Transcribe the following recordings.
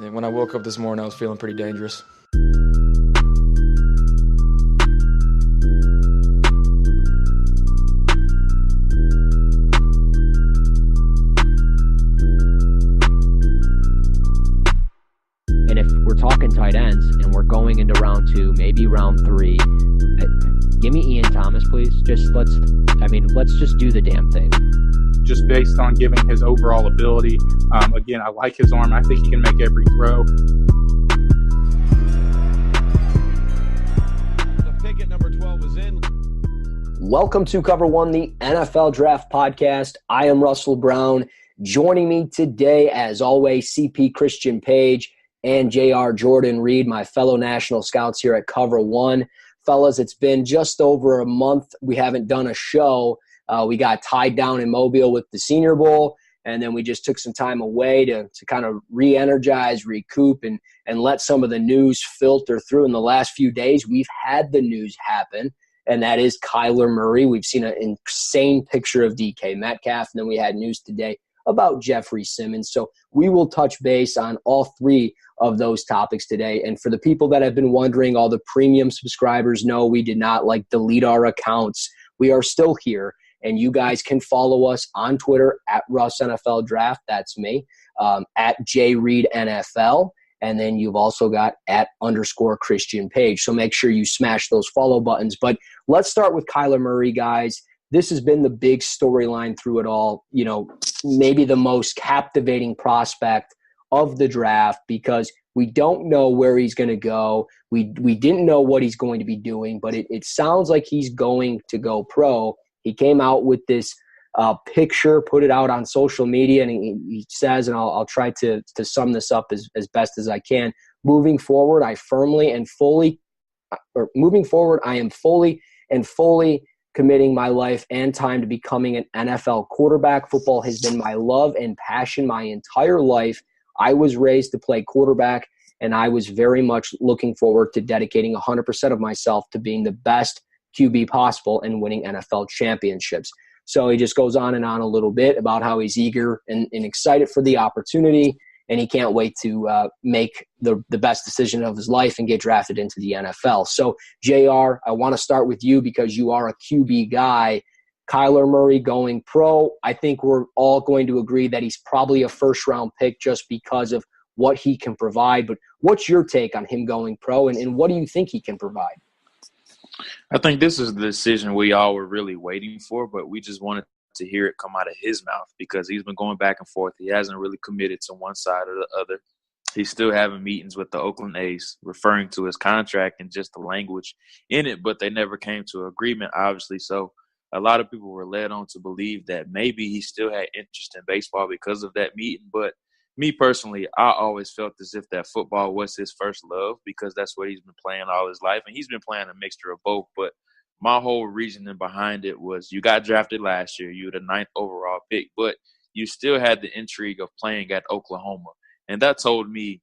And when I woke up this morning, I was feeling pretty dangerous. And if we're talking tight ends and we're going into round 2, maybe round 3, give me Ian Thomas, please. Let's just do the damn thing. Just based on giving his overall ability. Again, I like his arm. I think he can make every throw. The pick at number 12 is in. Welcome to Cover One, the NFL Draft Podcast. I am Russell Brown. Joining me today, as always, CP Christian Page and JR Jordan Reid, my fellow national scouts here at Cover One. Fellas, it's been just over a month. We haven't done a show. We got tied down in Mobile with the Senior Bowl, and then we just took some time away to kind of re-energize, recoup, and let some of the news filter through. In the last few days, we've had the news happen, and that is Kyler Murray. We've seen an insane picture of DK Metcalf, and then we had news today about Jeffery Simmons. So we will touch base on all three of those topics today. And for the people that have been wondering, all the premium subscribers know we did not delete our accounts. We are still here. And you guys can follow us on Twitter at Russ NFL Draft. That's me. At JReidNFL. And then you've also got at _Christian Page. So make sure you smash those follow buttons. But let's start with Kyler Murray, guys. This has been the big storyline through it all. You know, maybe the most captivating prospect of the draft, because we don't know where he's going to go. We didn't know what he's going to be doing, but it sounds like he's going to go pro. He came out with this picture, put it out on social media, and he says, and I'll try to sum this up as best as I can. Moving forward, I am fully and fully committing my life and time to becoming an NFL quarterback. Football has been my love and passion my entire life. I was raised to play quarterback, and I was very much looking forward to dedicating 100% of myself to being the best QB possible and winning NFL championships. So he just goes on and on a little bit about how he's eager and excited for the opportunity, and he can't wait to make the best decision of his life and get drafted into the NFL. So, JR, I want to start with you because you are a QB guy. Kyler Murray going pro, I think we're all going to agree that he's probably a first-round pick just because of what he can provide. But what's your take on him going pro, and what do you think he can provide? I think this is the decision we all were really waiting for, but we just wanted to hear it come out of his mouth because he's been going back and forth. He hasn't really committed to one side or the other. He's still having meetings with the Oakland A's, referring to his contract and just the language in it, but they never came to an agreement, obviously. So a lot of people were led on to believe that maybe he still had interest in baseball because of that meeting. But me personally, I always felt as if that football was his first love because that's what he's been playing all his life. And he's been playing a mixture of both. But my whole reasoning behind it was you got drafted last year. You were the 9th overall pick, but you still had the intrigue of playing at Oklahoma. And that told me,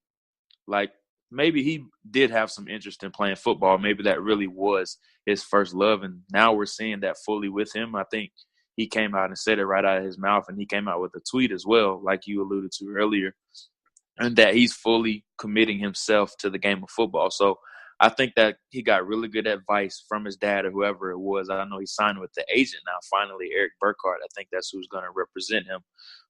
maybe he did have some interest in playing football. Maybe that really was his first love. And now we're seeing that fully with him. I think he came out and said it right out of his mouth, and he came out with a tweet as well, like you alluded to earlier, and that he's fully committing himself to the game of football. So I think that he got really good advice from his dad or whoever it was. I know he's signed with the agent now, finally, Eric Burkhart. I think that's who's going to represent him.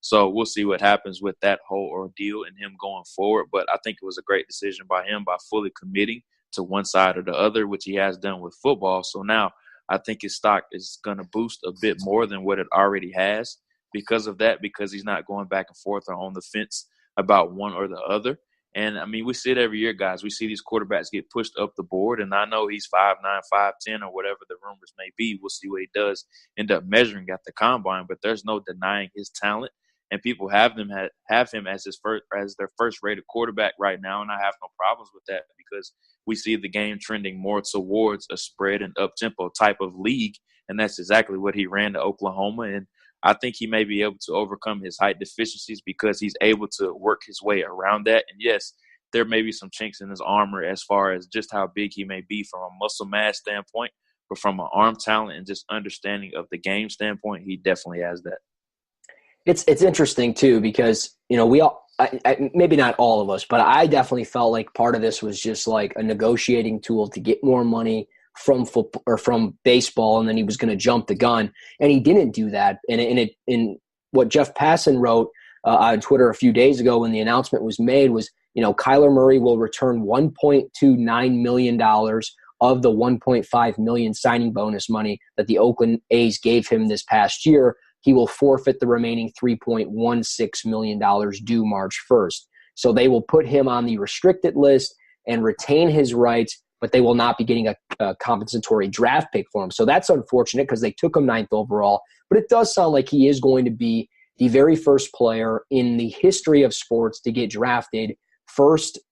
So we'll see what happens with that whole ordeal and him going forward. But I think it was a great decision by him by fully committing to one side or the other, which he has done with football. So now I think his stock is going to boost a bit more than what it already has because of that, because he's not going back and forth or on the fence about one or the other. And, I mean, we see it every year, guys. We see these quarterbacks get pushed up the board, and I know he's 5'9", 5'10", or whatever the rumors may be. We'll see what he does end up measuring at the combine, but there's no denying his talent. And people have him as their first-rated quarterback right now, and I have no problems with that because we see the game trending more towards a spread and up-tempo type of league, and that's exactly what he ran to Oklahoma. And I think he may be able to overcome his height deficiencies because he's able to work his way around that. And, yes, there may be some chinks in his armor as far as just how big he may be from a muscle mass standpoint, but from an arm talent and just understanding of the game standpoint, he definitely has that. It's interesting too because we all maybe not all of us, but I definitely felt like part of this was just like a negotiating tool to get more money from football or from baseball, and then he was going to jump the gun, and he didn't do that. And what Jeff Passan wrote on Twitter a few days ago when the announcement was made was, Kyler Murray will return $1.29 million of the $1.5 million signing bonus money that the Oakland A's gave him this past year. He will forfeit the remaining $3.16 million due March 1st. So they will put him on the restricted list and retain his rights, but they will not be getting a compensatory draft pick for him. So that's unfortunate because they took him 9th overall. But it does sound like he is going to be the very first player in the history of sports to get drafted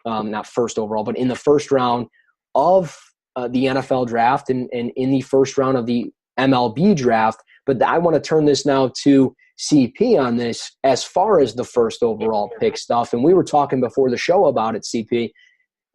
not first overall, but in the first round of the NFL draft and in the first round of the MLB draft. But I want to turn this now to CP on this as far as the first overall pick stuff. And we were talking before the show about it, CP.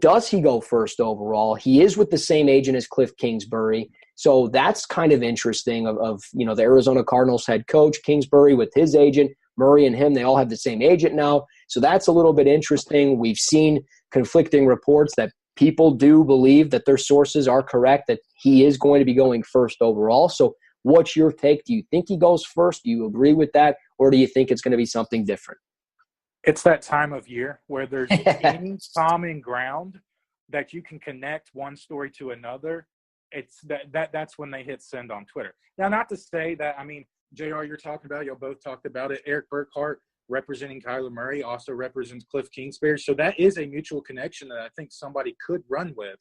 Does he go first overall? He is with the same agent as Cliff Kingsbury. So that's kind of interesting of the Arizona Cardinals head coach, Kingsbury with his agent, Murray and him, they all have the same agent now. So that's a little bit interesting. We've seen conflicting reports that people do believe that their sources are correct, that he is going to be going first overall. So what's your take? Do you think he goes first? Do you agree with that? Or do you think it's going to be something different? It's that time of year where there's any common ground that you can connect one story to another. It's that's when they hit send on Twitter. Now, not to say that, JR, you're talking about, y'all both talked about it. Eric Burkhart representing Kyler Murray also represents Cliff Kingsbury. So that is a mutual connection that I think somebody could run with.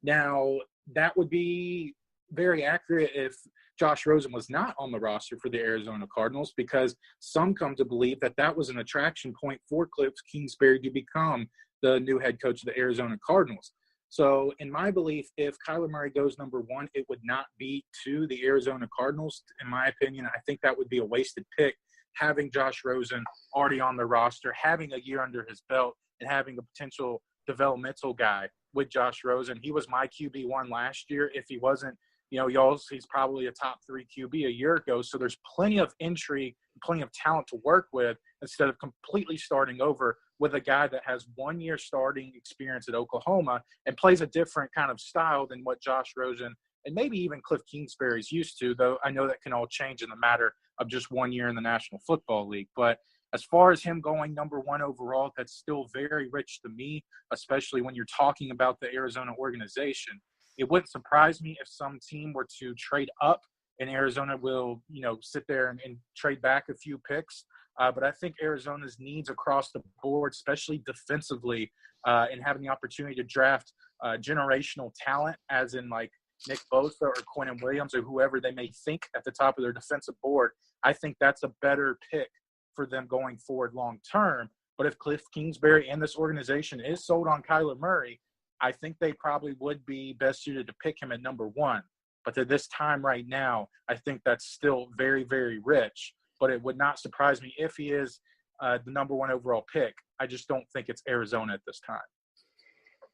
Now, that would be very accurate if Josh Rosen was not on the roster for the Arizona Cardinals, because some come to believe that that was an attraction point for Cliff Kingsbury to become the new head coach of the Arizona Cardinals. So in my belief, if Kyler Murray goes number one, it would not be to the Arizona Cardinals. In my opinion, I think that would be a wasted pick, having Josh Rosen already on the roster, having a year under his belt, and having a potential developmental guy with Josh Rosen. He was my QB1 last year. If he wasn't, he's probably a top 3 QB a year ago. So there's plenty of intrigue, plenty of talent to work with instead of completely starting over with a guy that has 1 year starting experience at Oklahoma and plays a different kind of style than what Josh Rosen and maybe even Cliff Kingsbury is used to, though I know that can all change in the matter of just 1 year in the National Football League. But as far as him going number one overall, that's still very rich to me, especially when you're talking about the Arizona organization. It wouldn't surprise me if some team were to trade up and Arizona will, sit there and trade back a few picks. But I think Arizona's needs across the board, especially defensively, and having the opportunity to draft generational talent, as in like Nick Bosa or Quinnen Williams or whoever they may think at the top of their defensive board, I think that's a better pick for them going forward long term. But if Cliff Kingsbury and this organization is sold on Kyler Murray, I think they probably would be best suited to pick him at number one. But at this time right now, I think that's still very, very rich. But it would not surprise me if he is the number one overall pick. I just don't think it's Arizona at this time.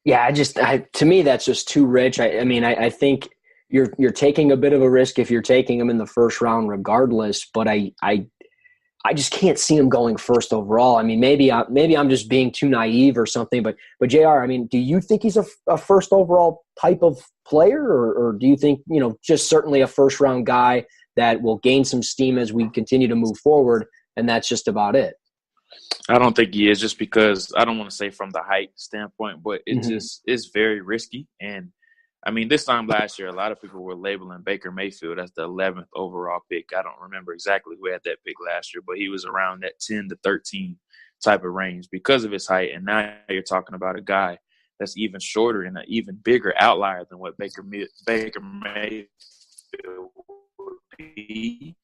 Yeah, to me, that's just too rich. I think you're taking a bit of a risk if you're taking him in the first round regardless, but I just can't see him going first overall. Maybe I'm just being too naive or something, but JR, do you think he's a first overall type of player, or do you think, just certainly a first round guy that will gain some steam as we continue to move forward, and that's just about it? I don't think he is, just because I don't want to say from the height standpoint, but it just is very risky. And this time last year, a lot of people were labeling Baker Mayfield as the 11th overall pick. I don't remember exactly who had that pick last year, but he was around that 10 to 13 type of range because of his height. And now you're talking about a guy that's even shorter and an even bigger outlier than what Baker Mayfield would be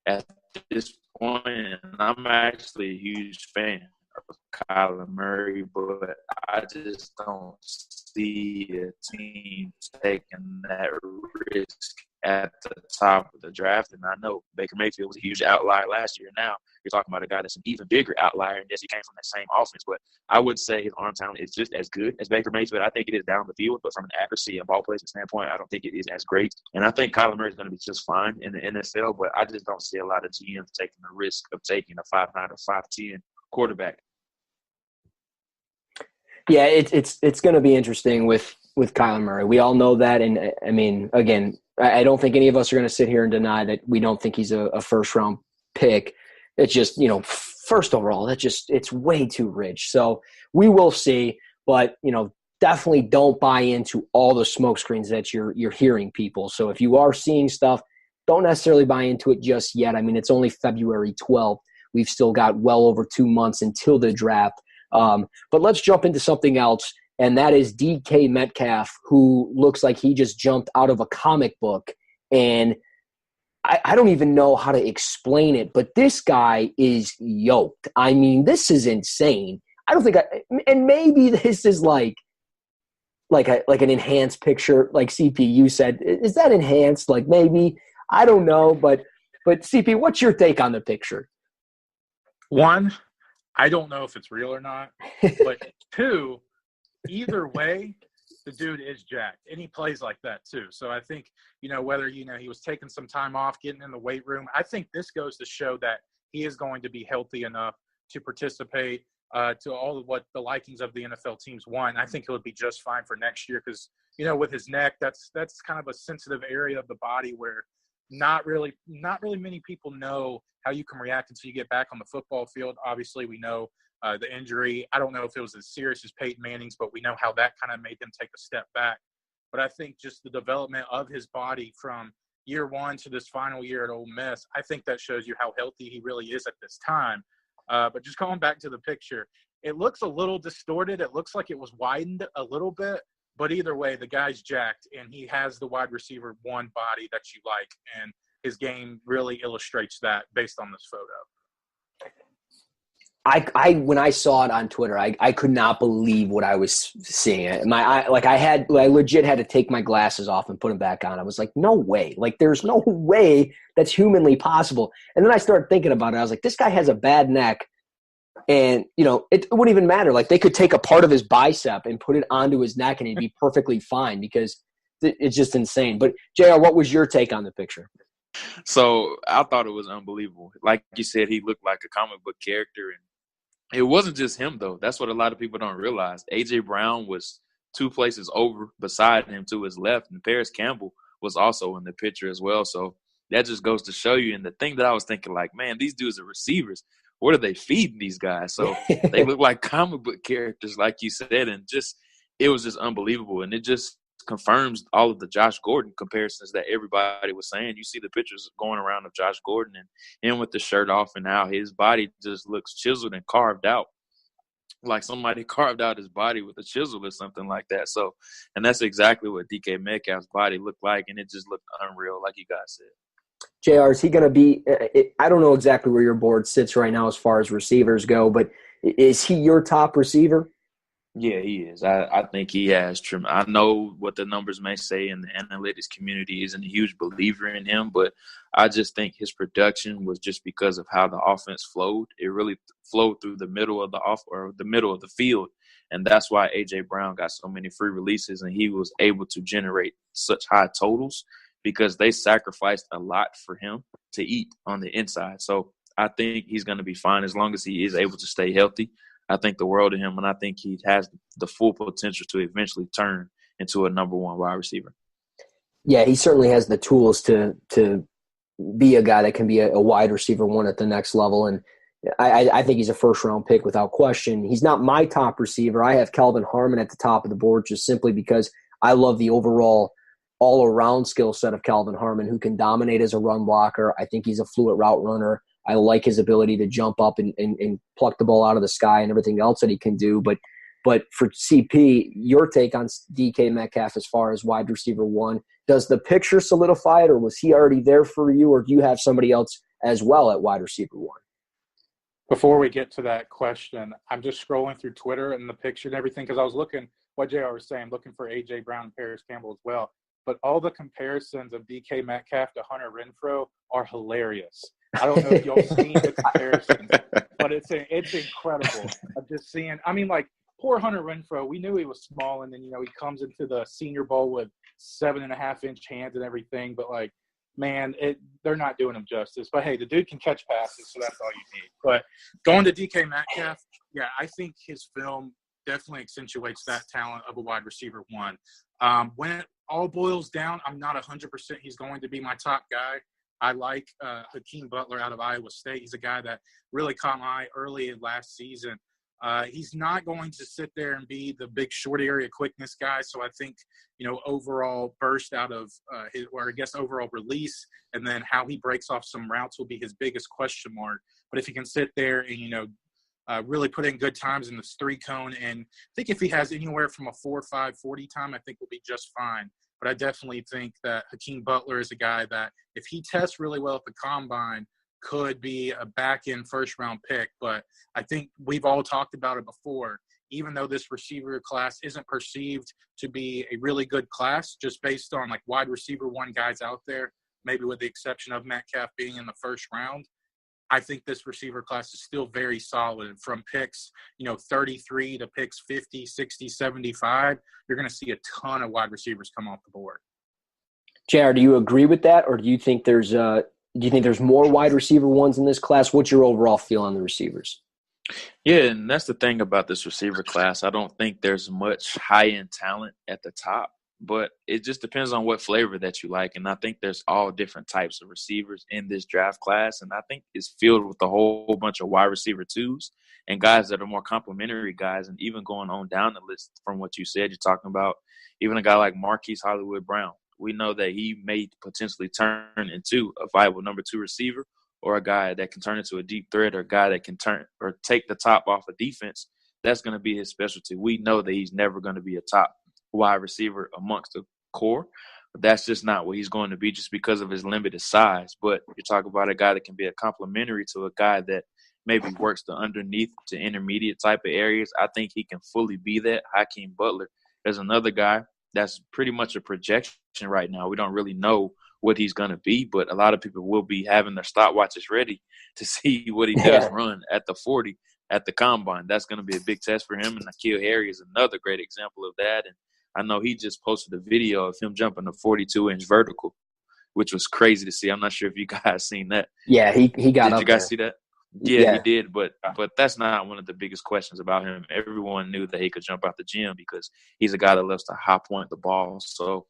at this point. And I'm actually a huge fan of Kyler Murray, but I just don't see a team taking that risk at the top of the draft. And I know Baker Mayfield was a huge outlier last year. Now you're talking about a guy that's an even bigger outlier, and yes, he came from that same offense. But I would say his arm talent is just as good as Baker Mayfield. I think it is down the field, but from an accuracy and ball placement standpoint, I don't think it is as great. And I think Kyler Murray is going to be just fine in the NFL, but I just don't see a lot of GMs taking the risk of taking a 5'9" or 5'10" quarterback Yeah, it's going to be interesting with Kyler Murray. We all know that, and I mean, again, I don't think any of us are going to sit here and deny that we don't think he's a first round pick. It's just, first overall, it's way too rich. So we will see, but definitely don't buy into all the smoke screens that you're hearing, people. So if you are seeing stuff, don't necessarily buy into it just yet. I mean, it's only February 12th. We've still got well over 2 months until the draft. But let's jump into something else, and that is DK Metcalf, who looks like he just jumped out of a comic book. And I don't even know how to explain it, but this guy is yoked. I mean, this is insane. I don't think and maybe this is like an enhanced picture, like CP, you said. Is that enhanced? Like maybe, I don't know, but CP, what's your take on the picture? One, I don't know if it's real or not, but two, either way, the dude is jacked, and he plays like that too. So I think, whether, he was taking some time off, getting in the weight room, I think this goes to show that he is going to be healthy enough to participate to all of what the likings of the NFL teams want. I think he'll be just fine for next year because, with his neck, that's kind of a sensitive area of the body where not really many people know how you can react until you get back on the football field. Obviously, we know the injury. I don't know if it was as serious as Peyton Manning's, but we know how that kind of made them take a step back. But I think just the development of his body from year one to this final year at Ole Miss, I think that shows you how healthy he really is at this time. But just going back to the picture, it looks a little distorted. It looks like it was widened a little bit. But either way, the guy's jacked, and he has the wide receiver one body that you like, and his game really illustrates that based on this photo. When I saw it on Twitter, I could not believe what I was seeing. I legit had to take my glasses off and put them back on. I was like, no way. Like, there's no way that's humanly possible. And then I started thinking about it. I was like, this guy has a bad neck. And, it wouldn't even matter. Like, they could take a part of his bicep and put it onto his neck and he'd be perfectly fine because it's just insane. But, JR, what was your take on the picture? So I thought it was unbelievable. Like you said, he looked like a comic book character. And it wasn't just him, though. That's what a lot of people don't realize. A.J. Brown was 2 places over beside him to his left, and Paris Campbell was also in the picture as well. So that just goes to show you. And the thing that I was thinking, like, man, these dudes are receivers. What are they feeding these guys? So they look like comic book characters, like you said, and it was just unbelievable. And it just confirms all of the Josh Gordon comparisons that everybody was saying. You see the pictures going around of Josh Gordon and him with the shirt off, and now his body just looks chiseled and carved out, like somebody carved out his body with a chisel or something like that. So, and that's exactly what DK Metcalf's body looked like, and it just looked unreal, like you guys said. JR, is he going to be I don't know exactly where your board sits right now as far as receivers go, but is he your top receiver? Yeah, he is. I think he has I know what the numbers may say, and the analytics community isn't a huge believer in him, but I just think his production was just because of how the offense flowed. It really flowed through the middle of the middle of the field, and that's why A.J. Brown got so many free releases, and he was able to generate such high totals because they sacrificed a lot for him to eat on the inside. So I think he's going to be fine as long as he is able to stay healthy. I think the world of him, and I think he has the full potential to eventually turn into a number one wide receiver. Yeah, he certainly has the tools to be a guy that can be a wide receiver one at the next level, and I think he's a first-round pick without question. He's not my top receiver. I have Kelvin Harmon at the top of the board just simply because I love the overall all-around skill set of Kelvin Harmon, who can dominate as a run blocker. I think he's a fluid route runner. I like his ability to jump up and pluck the ball out of the sky and everything else that he can do. But for CP, your take on DK Metcalf as far as wide receiver one, does the picture solidify it, or was he already there for you, or do you have somebody else as well at wide receiver one? Before we get to that question, I'm just scrolling through Twitter and the picture and everything because I was looking, what JR was saying, looking for A.J. Brown and Paris Campbell as well. But all the comparisons of DK Metcalf to Hunter Renfrow are hilarious. I don't know if y'all seen the comparisons, but it's incredible. I'm just seeing. I mean, like, poor Hunter Renfrow. We knew he was small, and then he comes into the Senior Bowl with 7.5-inch hands and everything. But like, man, they're not doing him justice. But hey, the dude can catch passes, so that's all you need. But going to DK Metcalf, yeah, I think his film definitely accentuates that talent of a wide receiver one. When it all boils down, I'm not 100% he's going to be my top guy. I like Hakeem Butler out of Iowa State. He's a guy that really caught my eye early in last season. He's not going to sit there and be the big short area quickness guy. So I think, overall burst out of overall release, and then how he breaks off some routes will be his biggest question mark. But if he can sit there and, really put in good times in this 3-cone, and I think if he has anywhere from a 4.5 40 time, I think we'll be just fine. But I definitely think that Hakeem Butler is a guy that if he tests really well at the combine, could be a back-end first-round pick. But I think we've all talked about it before. Even though this receiver class isn't perceived to be a really good class, just based on wide receiver one guys out there, maybe with the exception of Metcalf being in the first round, I think this receiver class is still very solid. From picks, 33 to picks 50, 60, 75, you're going to see a ton of wide receivers come off the board. JR, do you agree with that, or do you think there's more wide receiver ones in this class? What's your overall feel on the receivers? Yeah, and that's the thing about this receiver class. I don't think there's much high-end talent at the top, but it just depends on what flavor that you like. And I think there's all different types of receivers in this draft class, and I think it's filled with a whole bunch of wide receiver twos and guys that are more complimentary guys. And even going on down the list from what you said, you're talking about even a guy like Marquise Hollywood Brown. We know that he may potentially turn into a viable number 2 receiver, or a guy that can turn into a deep threat, or a guy that can turn or take the top off of defense. That's going to be his specialty. We know that he's never going to be a top wide receiver amongst the core. But that's just not what he's going to be, just because of his limited size. But you're talking about a guy that can be a complementary to a guy that maybe works the underneath to intermediate type of areas. I think he can fully be that. Hakeem Butler is another guy that's pretty much a projection right now. We don't really know what he's going to be, but a lot of people will be having their stopwatches ready to see what he does run at the 40 at the combine. That's going to be a big test for him. And N'Keal Harry is another great example of that. And I know he just posted a video of him jumping a 42-inch vertical, which was crazy to see. I'm not sure if you guys seen that. Yeah, he got Did up you guys there. see that? Yeah, he did, but that's not one of the biggest questions about him. Everyone knew that he could jump out the gym because he's a guy that loves to high point the ball. So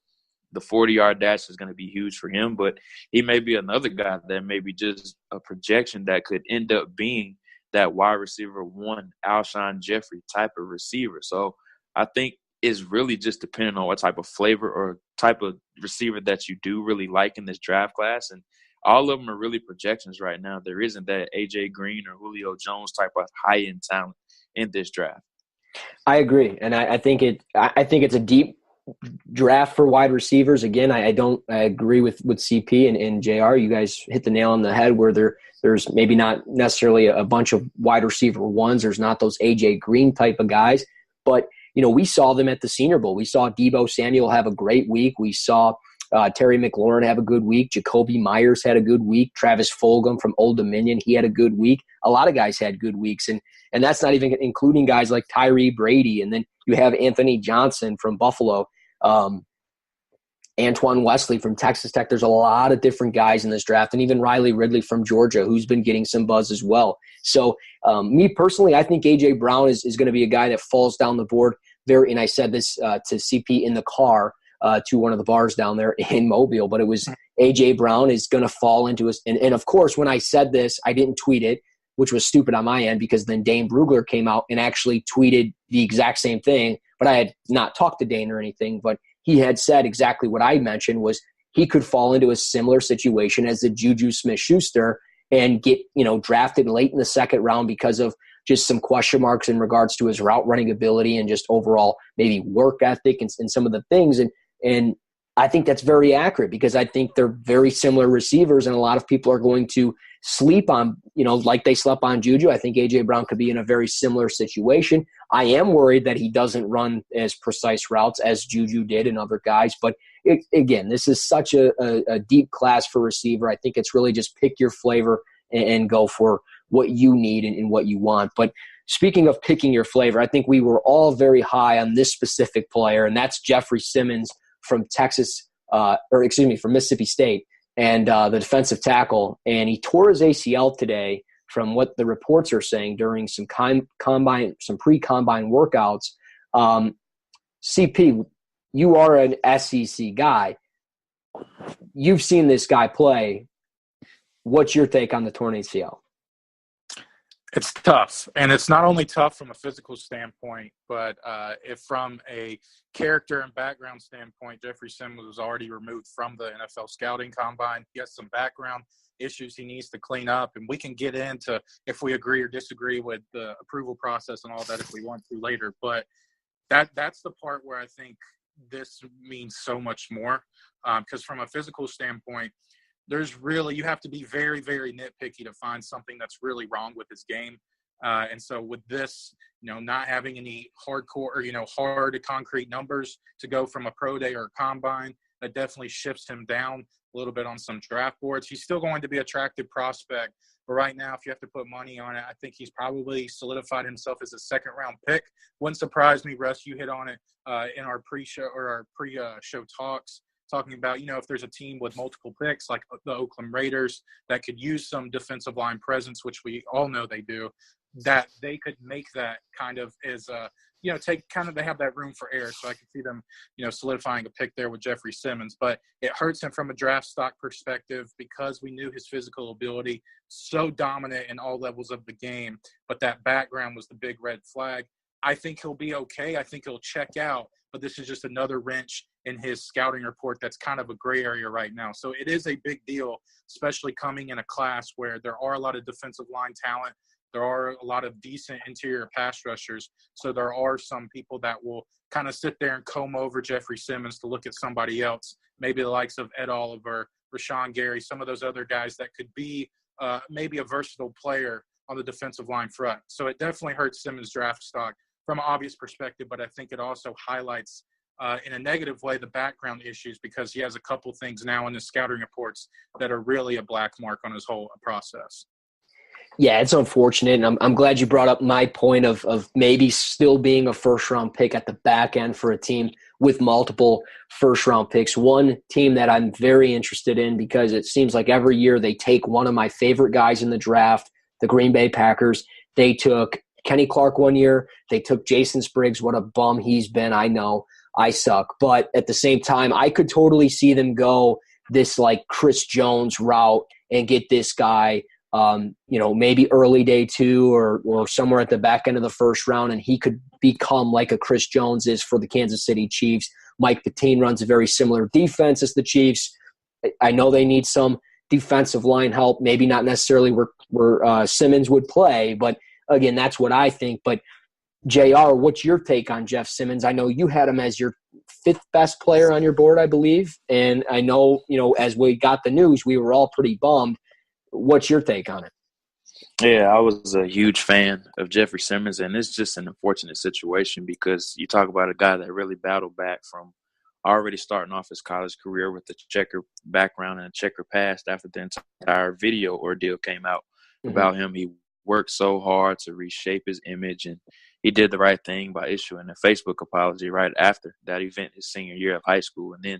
the 40-yard dash is going to be huge for him, but he may be another guy that may be just a projection that could end up being that wide receiver one, Alshon Jeffrey type of receiver. So I think it's really just depending on what type of flavor or type of receiver that you do really like in this draft class. And all of them are really projections right now. There isn't that A.J. Green or Julio Jones type of high-end talent in this draft. I agree, and I think it's a deep draft for wide receivers. Again, I agree with CP and JR. You guys hit the nail on the head where there's maybe not necessarily a bunch of wide receiver ones. There's not those A.J. Green type of guys, but we saw them at the Senior Bowl. We saw Deebo Samuel have a great week. We saw Terry McLaurin have a good week. Jacoby Myers had a good week. Travis Fulgham from Old Dominion, he had a good week. A lot of guys had good weeks, and that's not even including guys like Tyree Brady. And then you have Anthony Johnson from Buffalo, Antoine Wesley from Texas Tech. There's a lot of different guys in this draft, and even Riley Ridley from Georgia, who's been getting some buzz as well. So me personally, I think A.J. Brown is going to be a guy that falls down the board there. And I said this to CP in the car, to one of the bars down there in Mobile, but it was A.J. Brown is going to fall into us. And of course, when I said this, I didn't tweet it, which was stupid on my end, because then Dane Brugler came out and actually tweeted the exact same thing. But I had not talked to Dane or anything, but he had said exactly what I mentioned, was he could fall into a similar situation as the Juju Smith-Schuster and get, drafted late in the second round because of just some question marks in regards to his route running ability and just overall maybe work ethic and some of the things. And I think that's very accurate, because I think they're very similar receivers, and a lot of people are going to sleep on, like they slept on Juju. I think A.J. Brown could be in a very similar situation. I am worried that he doesn't run as precise routes as Juju did and other guys. But again, this is such a deep class for receiver. I think it's really just pick your flavor and go for what you need and what you want. But speaking of picking your flavor, I think we were all very high on this specific player, and that's Jeffery Simmons from from Mississippi State, and the defensive tackle. And he tore his ACL today from what the reports are saying during some pre-combine workouts. CP, you are an SEC guy. You've seen this guy play. What's your take on the torn ACL? It's tough, and it's not only tough from a physical standpoint, but if from a character and background standpoint, Jeffery Simmons was already removed from the NFL scouting combine. He has some background issues he needs to clean up, and we can get into if we agree or disagree with the approval process and all that if we want to later. But that's the part where I think this means so much more, because from a physical standpoint, you have to be very, very nitpicky to find something that's really wrong with his game. And so with this, not having any hardcore or, hard concrete numbers to go from a pro day or a combine, that definitely shifts him down a little bit on some draft boards. He's still going to be an attractive prospect. But right now, if you have to put money on it, I think he's probably solidified himself as a second-round pick. Wouldn't surprise me, Russ, you hit on it in our pre-show or our pre-show talks, talking about, if there's a team with multiple picks like the Oakland Raiders that could use some defensive line presence, which we all know they do, that they could make that kind of as they have that room for error. So I can see them, solidifying a pick there with Jeffery Simmons. But it hurts him from a draft stock perspective because we knew his physical ability, so dominant in all levels of the game. But that background was the big red flag. I think he'll be okay. I think he'll check out. But this is just another wrench in his scouting report that's kind of a gray area right now. So it is a big deal, especially coming in a class where there are a lot of defensive line talent. There are a lot of decent interior pass rushers. So there are some people that will kind of sit there and comb over Jeffery Simmons to look at somebody else, maybe the likes of Ed Oliver, Rashawn Gary, some of those other guys that could be maybe a versatile player on the defensive line front. So it definitely hurts Simmons' draft stock from an obvious perspective, but I think it also highlights in a negative way the background issues because he has a couple things now in his scouting reports that are really a black mark on his whole process. Yeah, it's unfortunate, and I'm glad you brought up my point of maybe still being a first-round pick at the back end for a team with multiple first-round picks. One team that I'm very interested in because it seems like every year they take one of my favorite guys in the draft, the Green Bay Packers. They took Kenny Clark one year. They took Jason Spriggs. What a bum he's been. I know. I suck. But at the same time, I could totally see them go this like Chris Jones route and get this guy – maybe early day 2 or somewhere at the back end of the first round, and he could become like a Chris Jones is for the Kansas City Chiefs. Mike Pettine runs a very similar defense as the Chiefs. I know they need some defensive line help, maybe not necessarily where Simmons would play, but again, that's what I think. But JR, what's your take on Jeff Simmons? I know you had him as your 5th best player on your board, I believe, and I know, as we got the news, we were all pretty bummed. What's your take on it? Yeah, I was a huge fan of Jeffery Simmons, and it's just an unfortunate situation because you talk about a guy that really battled back from already starting off his college career with a checker background and a checker past after the entire video ordeal came out about him. He worked so hard to reshape his image, and he did the right thing by issuing a Facebook apology right after that event his senior year of high school, and then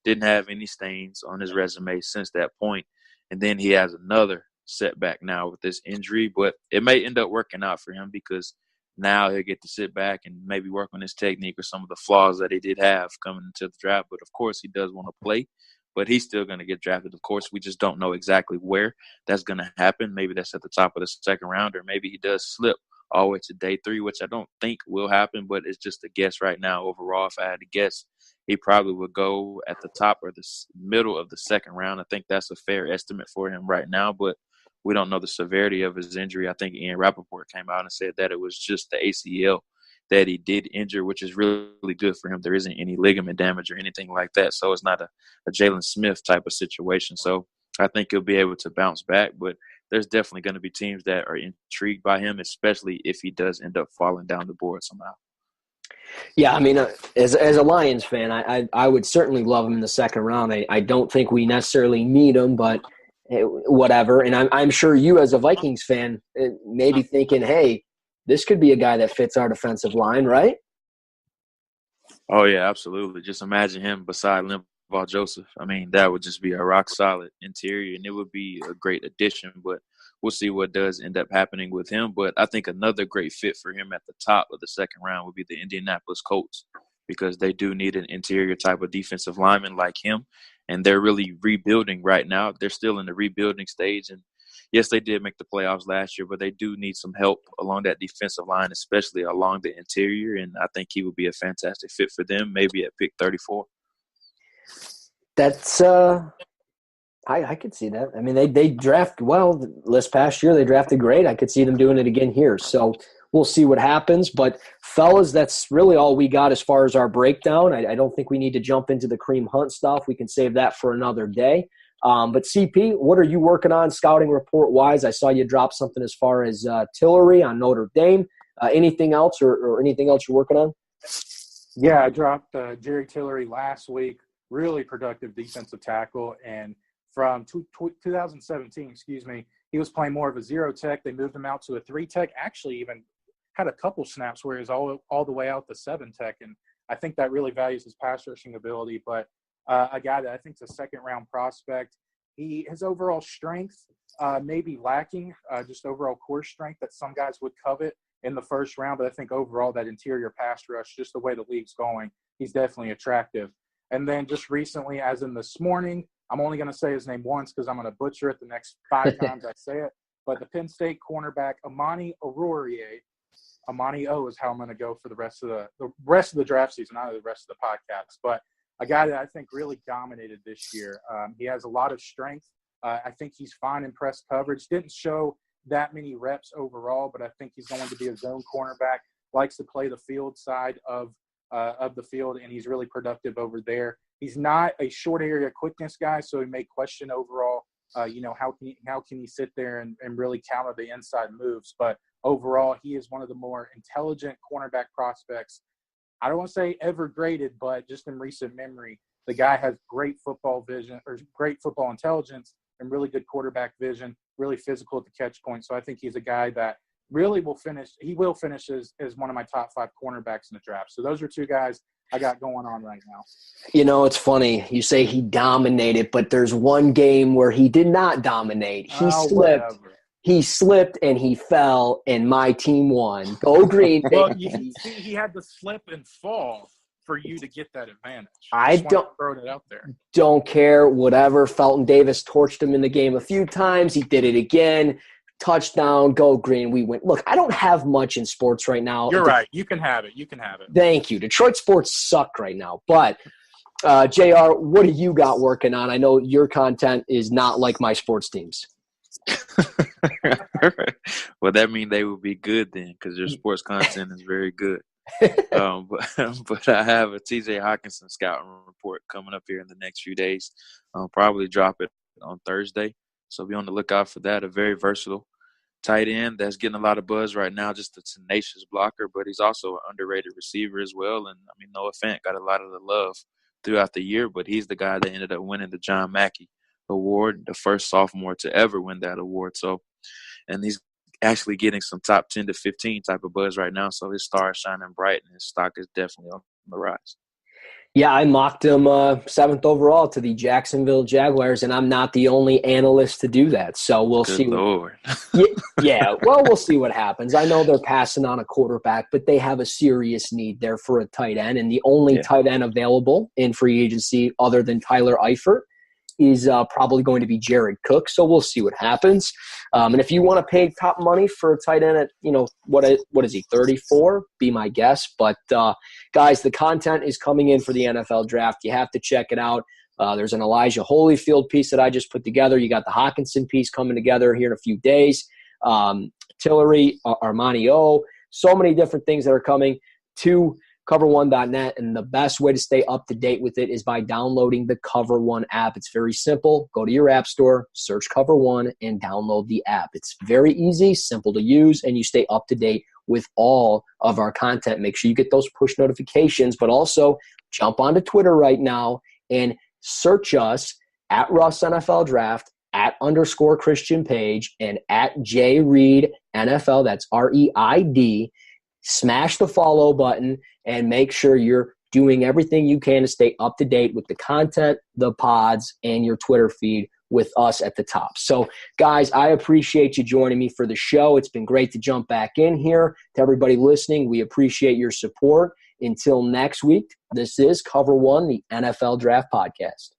didn't have any stains on his resume since that point. And then he has another setback now with this injury, but it may end up working out for him because now he'll get to sit back and maybe work on his technique or some of the flaws that he did have coming into the draft. But, of course, he does want to play, but he's still going to get drafted. Of course, we just don't know exactly where that's going to happen. Maybe that's at the top of the second round, or maybe he does slip all the way to day 3, which I don't think will happen, but it's just a guess right now. Overall, if I had to guess, he probably would go at the top or the middle of the second round. I think that's a fair estimate for him right now, but we don't know the severity of his injury. I think Ian Rappaport came out and said that it was just the ACL that he did injure, which is really good for him. There isn't any ligament damage or anything like that, so it's not a Jalen Smith type of situation. So I think he'll be able to bounce back, but there's definitely going to be teams that are intrigued by him, especially if he does end up falling down the board somehow. Yeah, I mean, as a Lions fan, I would certainly love him in the second round. I don't think we necessarily need him, but whatever. And I'm sure you as a Vikings fan may be thinking, hey, this could be a guy that fits our defensive line, right? Oh, yeah, absolutely. Just imagine him beside Linval Joseph. I mean, that would just be a rock-solid interior, and it would be a great addition. But we'll see what does end up happening with him. But I think another great fit for him at the top of the second round would be the Indianapolis Colts, because they do need an interior type of defensive lineman like him, and they're really rebuilding right now. They're still in the rebuilding stage, and yes, they did make the playoffs last year, but they do need some help along that defensive line, especially along the interior, and I think he would be a fantastic fit for them, maybe at pick 34. That's I could see that. I mean, they draft well. This past year, they drafted great. I could see them doing it again here. So we'll see what happens. But, fellas, that's really all we got as far as our breakdown. I don't think we need to jump into the Kareem Hunt stuff. We can save that for another day. But, CP, what are you working on scouting report-wise? I saw you drop something as far as Tillery on Notre Dame. Anything else or anything else you're working on? Yeah, I dropped Jerry Tillery last week. Really productive defensive tackle. And from 2017, he was playing more of a zero tech. They moved him out to a three tech. Actually, even had a couple snaps where he was all the way out to seven tech, and I think that really values his pass rushing ability. But a guy that I think is a second round prospect. His overall strength may be lacking, just overall core strength that some guys would covet in the first round. But I think overall that interior pass rush, just the way the league's going, he's definitely attractive. And then just recently, as in this morning, I'm only going to say his name once because I'm going to butcher it the next 5 times I say it. But the Penn State cornerback, Amani Oruwariye, Amani O is how I'm going to go for the rest of the draft season, not the rest of the podcast. But a guy that I think really dominated this year. He has a lot of strength. I think he's fine in press coverage. Didn't show that many reps overall, but I think he's going to be a zone cornerback. Likes to play the field side of the field, and he's really productive over there. He's not a short area quickness guy, so he may question overall, how can he sit there and really counter the inside moves. But overall, he is one of the more intelligent cornerback prospects. I don't want to say ever graded, but just in recent memory, the guy has great football vision or great football intelligence and really good quarterback vision, really physical at the catch point. So I think he's a guy that really will finish as one of my top 5 cornerbacks in the draft. So those are 2 guys I got going on right now. It's funny. You say he dominated, but there's one game where he did not dominate. He slipped. Whatever. He slipped and he fell, and my team won. Go Green. Well, he had to slip and fall for you to get that advantage. I don't throw it out there. Don't care. Whatever. Felton Davis torched him in the game a few times. He did it again. Touchdown, go Green, we win. Look, I don't have much in sports right now. You're right. You can have it. Thank you. Detroit sports suck right now. But, JR, what do you got working on? I know your content is not like my sports teams. Well, that means they would be good then, because your sports content is very good. But I have a TJ Hawkinson scouting report coming up here in the next few days. I'll probably drop it on Thursday. So be on the lookout for that. A very versatile tight end that's getting a lot of buzz right now, just a tenacious blocker, but he's also an underrated receiver as well. And, Noah Fant got a lot of the love throughout the year, but he's the guy that ended up winning the John Mackey Award, the first sophomore to ever win that award. So, and he's actually getting some top 10 to 15 type of buzz right now. So his star is shining bright, and his stock is definitely on the rise. Yeah, I mocked him 7th overall to the Jacksonville Jaguars, and I'm not the only analyst to do that. So we'll Good see. Lord. Yeah, well, we'll see what happens. I know they're passing on a quarterback, but they have a serious need there for a tight end, and the only tight end available in free agency other than Tyler Eifert is probably going to be Jared Cook. So we'll see what happens. And if you want to pay top money for a tight end at, what is he, 34? Be my guess. But, guys, the content is coming in for the NFL draft. You have to check it out. There's an Elijah Holyfield piece that I just put together. You got the Hawkinson piece coming together here in a few days. Tillery, Armani O, so many different things that are coming to cover1.net, and the best way to stay up to date with it is by downloading the Cover One app. It's very simple. Go to your app store, search Cover One, and download the app. It's very easy, simple to use, and you stay up to date with all of our content. Make sure you get those push notifications, but also jump onto Twitter right now and search us at Russ NFL Draft, @ Christian Page, and @ J Reid NFL. That's REID. Smash the follow button and make sure you're doing everything you can to stay up to date with the content, the pods, and your Twitter feed with us at the top. So, guys, I appreciate you joining me for the show. It's been great to jump back in here. To everybody listening, we appreciate your support. Until next week, this is Cover One, the NFL Draft Podcast.